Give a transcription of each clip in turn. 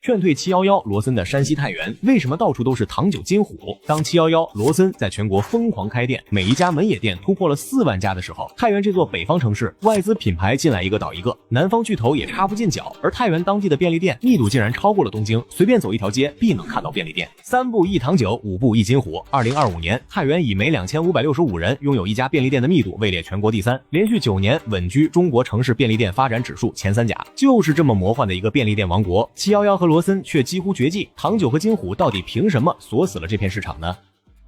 勸退711羅森的山西太原，为什么到處都是糖酒金虎？當711羅森在全國瘋狂開店，每一家門野店突破了4萬家的時候，太原這座北方城市外資品牌進來一個倒一個，南方巨頭也插不進腳，而太原當地的便利店密度竟然超過了東京，隨便走一條街必能看到便利店。3步一糖酒，5步一金虎。2025年，太原以每2565人擁有一家便利店的密度位列全國第3，連續9年穩居中國城市便利店發展指數前3甲。就是這麼魔幻的一個便利店王國，711和羅森卻幾乎絕跡。糖酒和金虎到底憑什麼鎖死了這片市場呢？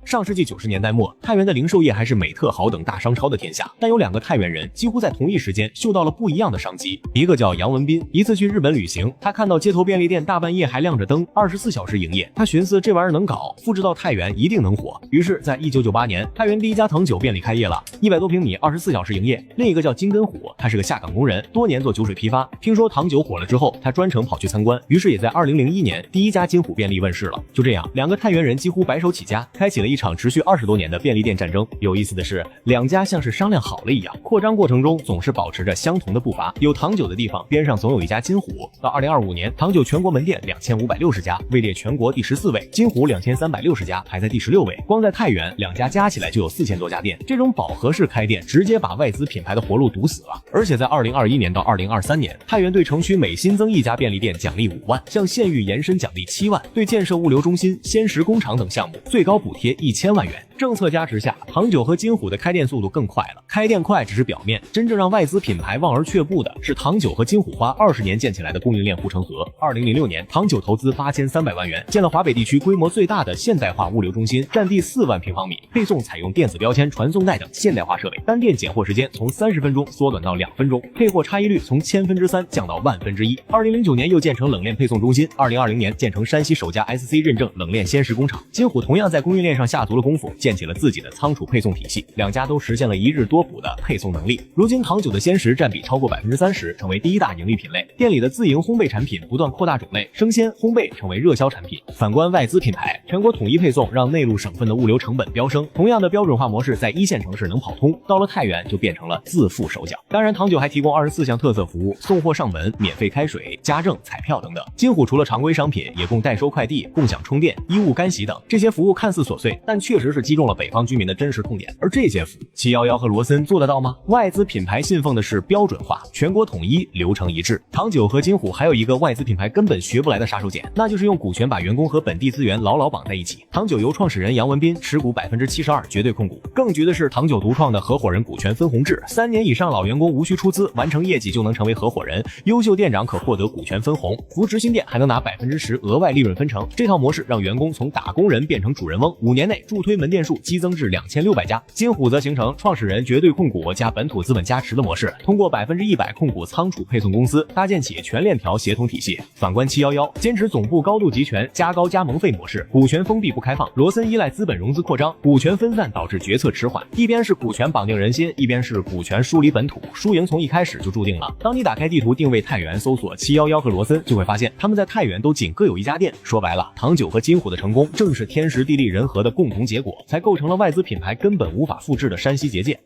上世紀90年代末，太原的零售業還是美特豪等大商超的天下，但有2個太原人幾乎在同一時間嗅到了不一樣的商機。一個叫楊文斌，一次去日本旅行，他看到街頭便利店大半夜還亮着燈，24小時營業，他尋思這玩意兒能搞，複製到太原一定能火。於是在1998年，太原第一家糖酒便利開業了，100多平米，24小時營業。另一個叫金根虎，他是個下崗工人，多年做酒水批發，聽說糖酒火了之後，他專程跑去參觀，於是也在2001年第一家金虎便利問世了。就這樣，2個太原人幾乎白手起家，開啟了一場持續20多年的便利店戰爭。有意思的是，2家像是商量好了一樣，擴張過程中總是保持着相同的步伐。有糖酒的地方邊上總有一家金虎。到2025年，糖酒全國門店2560家，位列全國第14位，金虎2360家，排在第16位。光在太原，2家加起來就有4000多家店。這種飽和式開店直接把外資品牌的活路堵死了。而且在2021年到2023年，太原對城區每新增一家便利店獎勵5萬，向縣域延伸獎勵7萬，對建設物流中心、鮮食工廠等項目最高補貼1000萬元。政策加持下，糖酒和金虎的開店速度更快了。開店快只是表面，真正讓外資品牌望而卻步的是糖酒和金虎花20年建起來的供應鏈護城河。2006年，糖酒投資8300萬元，建了華北地區規模最大的現代化物流中心，佔地4萬平方米，配送採用電子標籤、傳送帶等現代化設備，單店揀貨時間從30分鐘縮短到2分鐘，配貨差異率從3%降到1/1000。2009年又建成冷鏈配送中心，2020年建成山西首家 SC 認證冷鏈鮮食工廠。金虎同樣在供應鏈上下足了功夫，建起了自己的倉儲配送體系，2家都實現了1日多補的配送能力。如今糖酒的鮮食佔比超過30%，成為第1大盈利品類。店裡的自營烘焙產品不斷擴大種類，生鮮、烘焙成為熱銷產品。反觀外資品牌，全國統一配送讓內陸省份的物流成本飆升，同樣的標準化模式在1線城市能跑通，到了太原就變成了自負手腳。當然，糖酒還提供24項特色服務，送貨上門、免費開水、家政、彩票等等。金虎除了常規商品，也供代收快遞、共享充電、衣物乾洗等。這些服務看似瑣碎，但確實是擊中了北方居民的真實痛點。而這些服務，711和羅森做得到嗎？外資品牌信奉的是標準化、全國統一、流程一致。糖酒和金虎還有一個外資品牌根本學不來的殺手鐧，那就是用股權把員工和本地資源牢牢綁在一起。糖酒由創始人楊文斌持股72%絕對控股。更絕的是，糖酒獨創的合夥人股權分紅制，3年以上老員工無需出資，完成業績就能成為合夥人，優秀店長可獲得股權分紅，扶植新店還能拿10%額外利潤分成。這套模式讓員工從打工人變成主人翁，5年內助推門店數激增至2600家。金虎則形成創始人絕對控股加本土資本加持的模式，通過100%控股倉儲配送公司，搭建起全鏈條協同體系。反觀711，堅持總部高度集權加高加盟費模式，股權封閉不開放。羅森依賴資本融資擴張，股權分散導致決策遲緩。一邊是股權綁定人心，一邊是股權疏離本土，輸贏從一開始就注定了。當你打開地圖定位太原，搜索711和羅森，就會發現他們在太原都僅各有一家店。說白了，糖酒和金虎的成功正是天時地利人和的共同結果，才構成了外資品牌根本無法複製的山西結界。